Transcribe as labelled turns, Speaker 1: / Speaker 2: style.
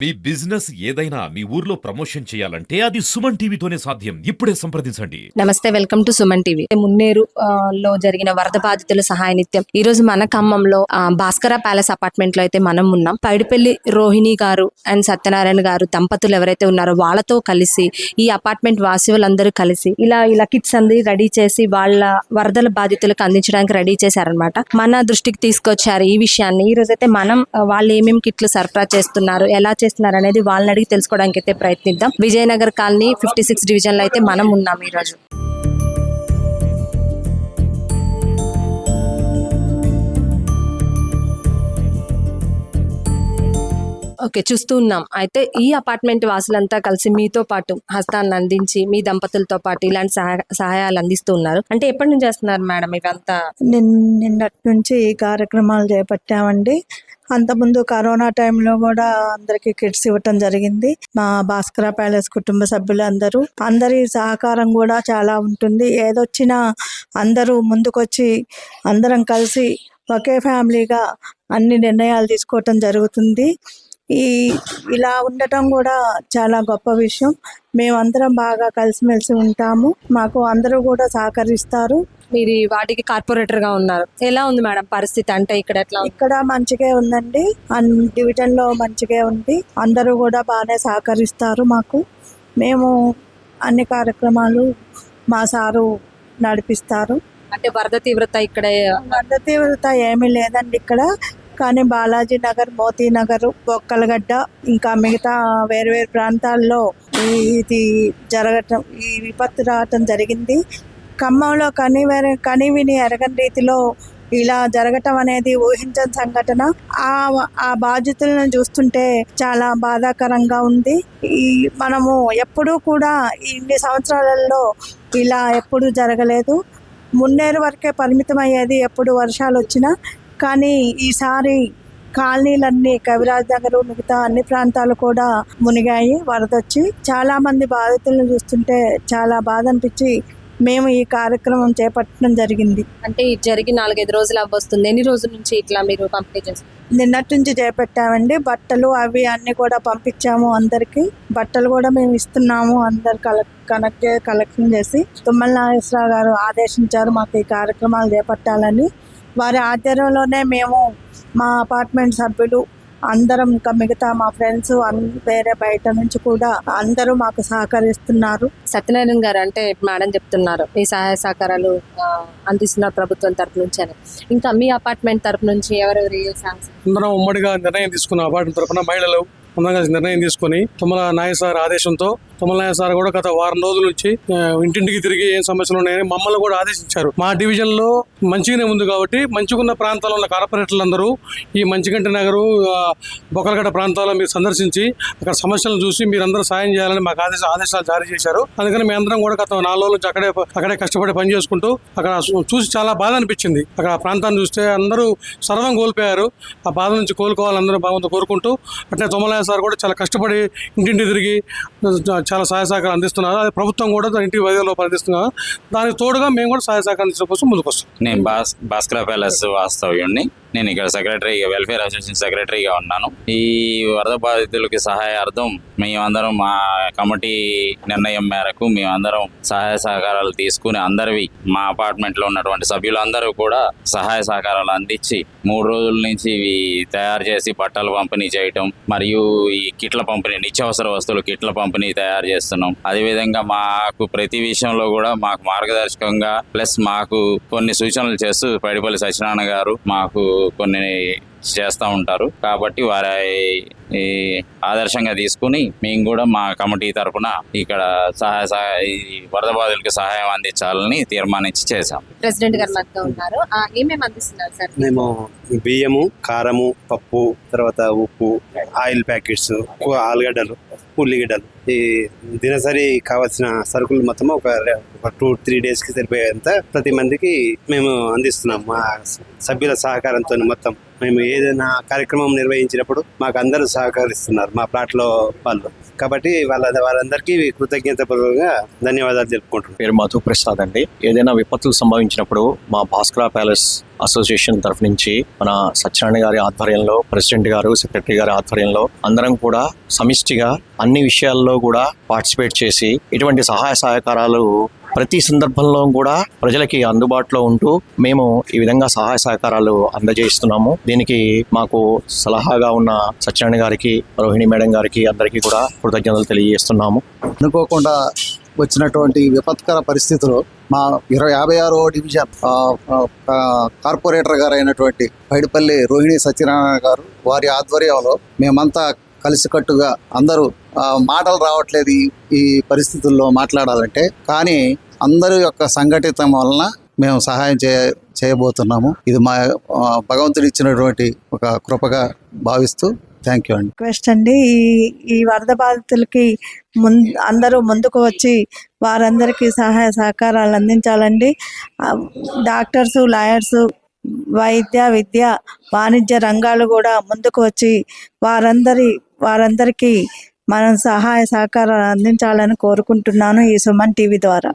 Speaker 1: మీ business ఏదైనా మీ ఊర్లో promotion చేయాలంటే అది సుమన్ టీవీతోనే సాధ్యం. ఇప్పుడే సంప్రదించండి.
Speaker 2: నమస్తే, welcome to Suman TV. Munneru లో జరిగిన వరద బాధితుల సహాయ నిత్యం ఈ రోజు మన ఖమ్మంలో భాస్కర ప్యాలెస్ అపార్ట్మెంట్ లో అయితే మనం ఉన్నాం. పైడిపల్లి రోహిణి గారు అండ్ సత్యనారాయణ గారు దంపతులు ఎవరైతే ఉన్నారో వాళ్ళతో కలిసి ఈ అపార్ట్మెంట్ వాసులందరూ కలిసి ఇలా కిట్స్ అంది రెడీ చేసి వాళ్ళ వరదల బాధితులకు అందించడానికి రెడీ చేశారనమాట. మన దృష్టికి తీసుకొచ్చారు ఈ విషయాన్ని. ఈ రోజైతే మనం వాళ్ళు ఏమేమి కిట్లు సరఫరా చేస్తున్నారు, ఎలా చేస్తున్నారు అనేది వాళ్ళని అడిగి తెలుసుకోవడానికి అయితే ప్రయత్నిద్దాం. విజయనగర్ కాలనీ 56 డివిజన్ లో అయితే మనం ఉన్నాం ఈ రోజు. ఓకే, చూస్తూ ఉన్నాం. అయితే ఈ అపార్ట్మెంట్ వాసులంతా కలిసి మీతో పాటు హస్తాన్ని అందించి మీ దంపతులతో పాటు ఇలాంటి సహాయాలు అందిస్తూ ఉన్నారు. అంటే ఎప్పటి నుంచి చేస్తున్నారు మేడం ఇవంతా?
Speaker 3: నిన్నటి నుంచి ఈ కార్యక్రమాలు చేపట్టామండి. అంతకుముందు కరోనా టైంలో కూడా అందరికి కిట్స్ ఇవ్వటం జరిగింది. మా భాస్కర ప్యాలెస్ కుటుంబ సభ్యులు అందరి సహకారం కూడా చాలా ఉంటుంది. ఏదొచ్చినా అందరూ ముందుకొచ్చి అందరం కలిసి ఒకే ఫ్యామిలీగా అన్ని నిర్ణయాలు తీసుకోవటం జరుగుతుంది. ఇలా ఉండటం కూడా చాలా గొప్ప విషయం. మేమందరం బాగా కలిసిమెలిసి ఉంటాము. మాకు అందరూ కూడా సహకరిస్తారు.
Speaker 2: మీరు వాటికి కార్పొరేటర్ గా ఉన్నారు. ఎలా ఉంది మేడం పరిస్థితి? అంటే ఇక్కడ
Speaker 3: మంచిగా ఉందండి. డివిజన్ లో మంచిగా ఉంది. అందరూ కూడా బాగానే సహకరిస్తారు మాకు. మేము అన్ని కార్యక్రమాలు మా సారు నడిపిస్తారు.
Speaker 2: అంటే వరద
Speaker 3: తీవ్రత ఏమీ లేదండి ఇక్కడ. కానీ బాలాజీ నగర్, మోతీ నగర్, బొక్కలగడ్డ ఇంకా మిగతా వేరు ప్రాంతాల్లో ఇది జరగటం, ఈ విపత్తు రావటం జరిగింది. ఖమ్మంలో కనివిని ఎరగని రీతిలో ఇలా జరగటం అనేది ఊహించని సంఘటన. ఆ బాధితులను చూస్తుంటే చాలా బాధాకరంగా ఉంది. మనము ఎప్పుడూ కూడా ఇన్ని సంవత్సరాలలో ఇలా ఎప్పుడూ జరగలేదు. మున్నేరు వరకే పరిమితం అయ్యేది ఎప్పుడు వర్షాలు వచ్చినా. కానీ ఈసారి కాలనీలన్నీ, కవిరాజ్ నగర్, మిగతా అన్ని ప్రాంతాలు కూడా మునిగాయి వరదొచ్చి. చాలా మంది బాధితులను చూస్తుంటే చాలా బాధ అనిపించి మేము ఈ కార్యక్రమం చేపట్టడం జరిగింది.
Speaker 2: అంటే జరిగి 4-5 రోజులు అవ్వస్తుంది. ఎన్ని రోజుల నుంచి ఇట్లా మీరు పంపిణీ చేస్తారు?
Speaker 3: నిన్నటి నుంచి చేపట్టామండి. బట్టలు అవి అన్ని కూడా పంపించాము అందరికి. బట్టలు కూడా మేము ఇస్తున్నాము. అందరు కలెక్షన్ చేసి తుమ్మల నాగేశ్వరరావు గారు ఆదేశించారు మాకు ఈ కార్యక్రమాలు చేపట్టాలని. వారి ఆధ్వర్యంలోనే మేము, మా అపార్ట్మెంట్ సభ్యులు అందరం, ఇంకా మిగతా మా ఫ్రెండ్స్ వేరే బయట నుంచి కూడా అందరూ మాకు సహకరిస్తున్నారు.
Speaker 2: సత్యనారాయణ గారు అంటే మేడం చెప్తున్నారు ఈ సహాయ సహకారాలు అందిస్తున్నారు ప్రభుత్వం తరపు నుంచి అని. ఇంకా మీ అపార్ట్మెంట్ తరపు నుంచి ఎవరెవరు
Speaker 4: అందరం ఉమ్మడిగా నిర్ణయం తీసుకున్న అపార్ట్మెంట్ తరపున మహిళలు ముందుగా నిర్ణయం తీసుకుని తుమ్మల నాయక్ సార్ ఆదేశంతో, తుమ్మల నాయక్ సార్ కూడా గత వారం రోజుల నుంచి ఇంటింటికి తిరిగి ఏం సమస్యలు ఉన్నాయని మమ్మల్ని కూడా ఆదేశించారు. మా డివిజన్ లో మంచిగానే ఉంది కాబట్టి మంచిగున్న ప్రాంతాల్లో ఉన్న కార్పొరేటర్లు అందరూ ఈ మంచిగంటి నగరు, బొక్కలగడ్డ ప్రాంతాల్లో మీరు సందర్శించి అక్కడ సమస్యలను చూసి మీరందరూ సాయం చేయాలని మాకు ఆదేశాలు జారీ చేశారు. అందుకని మీ అందరం కూడా గత 4 రోజుల నుంచి అక్కడే కష్టపడి పని చేసుకుంటూ అక్కడ చూసి చాలా బాధ అనిపించింది. అక్కడ ప్రాంతాన్ని చూస్తే అందరూ సర్వం కోల్పోయారు. ఆ బాధ నుంచి కోలుకోవాలని అందరూ బాగుంది కోరుకుంటూ, అట్లే తుమ్మల సార్ కూడా చాలా కష్టపడి ఇంటింటి తిరిగి చాలా సహాయ సహకారం అందిస్తున్నారు. అదే ప్రభుత్వం కూడా ఇంటికి 5,000 రూపాయలు అందిస్తున్నారు. దానికి తోడుగా మేము కూడా సహాయ సహకారం అందించడం కోసం ముందుకు వస్తాం.
Speaker 5: నేను భాస్కర ప్యాలెస్ వాస్తవ్యుడిని. నేను ఇక్కడ వెల్ఫేర్ అసోసియేషన్ సెక్రటరీగా ఉన్నాను. ఈ వరద బాధితులకి సహాయార్థం మేమందరం మా కమిటీ నిర్ణయం మేరకు మేమందరం సహాయ సహకారాలు తీసుకుని అందరివి మా అపార్ట్మెంట్లో ఉన్నటువంటి సభ్యులందరూ కూడా సహాయ సహకారాలు అందించి 3 రోజుల నుంచి ఇవి తయారు చేసి బట్టలు పంపిణీ చేయటం, మరియు ఈ కిట్ల పంపిణీ, నిత్యావసర వస్తువులు కిట్ల పంపిణీ తయారు చేస్తున్నాం. అదేవిధంగా మాకు ప్రతి విషయంలో కూడా మాకు మార్గదర్శకంగా ప్లస్ మాకు కొన్ని సూచనలు చేస్తూ పైడిపల్లి సత్యనారాయణ గారు మాకు కొన్ని చేస్తూ ఉంటారు. కాబట్టి వారి ఆదర్శంగా తీసుకుని మేము కూడా మా కమిటీ తరఫున ఇక్కడ వరద బాధితులకు సహాయం అందించాలని తీర్మానించి చేశాం.
Speaker 2: ప్రెసిడెంట్ గారు మనతో ఉన్నారు. ఏమేమి అందిస్తున్నారు సార్?
Speaker 6: మేము బియ్యము, కారము, పప్పు, తర్వాత ఉప్పు, ఆయిల్ ప్యాకెట్స్, ఆలుగడ్డలు, ఉల్లిగడ్డలు, ఈ దినసరి కావాల్సిన సరుకులు మొత్తం ఒక 2-3 డేస్కి సరిపోయేంత ప్రతి మందికి మేము అందిస్తున్నాం. మా సభ్యుల సహకారంతో మొత్తం మేము ఏదైనా కార్యక్రమం నిర్వహించినప్పుడు మాకు అందరూ సహకరిస్తున్నారు మా ప్లాట్లో వాళ్ళు. కాబట్టి వాళ్ళందరికీ కృతజ్ఞతాపూర్వకంగా ధన్యవాదాలు తెలుపుకుంటున్నాను.
Speaker 7: పేరు మధు ప్రసాద్ అండి. ఏదైనా విపత్తులు సంభవించినప్పుడు మా భాస్కర ప్యాలెస్ అసోసియేషన్ తరఫు నుంచి మన సత్యనారాయణ గారి ఆధ్వర్యంలో, ప్రెసిడెంట్ గారు, సెక్రటరీ గారి ఆధ్వర్యంలో అందరం కూడా సమిష్టిగా అన్ని విషయాల్లో కూడా పార్టిసిపేట్ చేసి ఇటువంటి సహాయ సహకారాలు ప్రతి సందర్భంలో కూడా ప్రజలకి అందుబాటులో ఉంటూ మేము ఈ విధంగా సహాయ సహకారాలు అందజేస్తున్నాము. దీనికి మాకు సలహాగా ఉన్న సత్యనారాయణ గారికి, రోహిణి మేడం గారికి అందరికీ కూడా కృతజ్ఞతలు తెలియజేస్తున్నాము.
Speaker 8: అనుకోకుండా వచ్చినటువంటి విపత్కర పరిస్థితుల్లో మా 56వ డివిజన్ కార్పొరేటర్ గారు అయినటువంటి పైడిపల్లి రోహిణి సత్యనారాయణ గారు వారి ఆధ్వర్యంలో మేమంతా కలిసికట్టుగా అందరూ మాటలు రావట్లేదు ఈ పరిస్థితుల్లో మాట్లాడాలంటే, కానీ అందరి యొక్క సంఘటితం వలన మేము సహాయం చేయబోతున్నాము. ఇది మా భగవంతుడు ఇచ్చినటువంటి ఒక కృపగా భావిస్తూ థ్యాంక్ యూ అండి.
Speaker 3: రిక్వెస్ట్ అండి, ఈ వరద బాధితులకి అందరూ ముందుకు వచ్చి వారందరికీ సహాయ సహకారాలు అందించాలండి. డాక్టర్స్, లాయర్స్, వైద్య, విద్య, వాణిజ్య రంగాలు కూడా ముందుకు వచ్చి వారందరికీ మనం సహాయ సహకారాలు అందించాలని కోరుకుంటున్నాను ఈ సుమన్ టీవీ ద్వారా.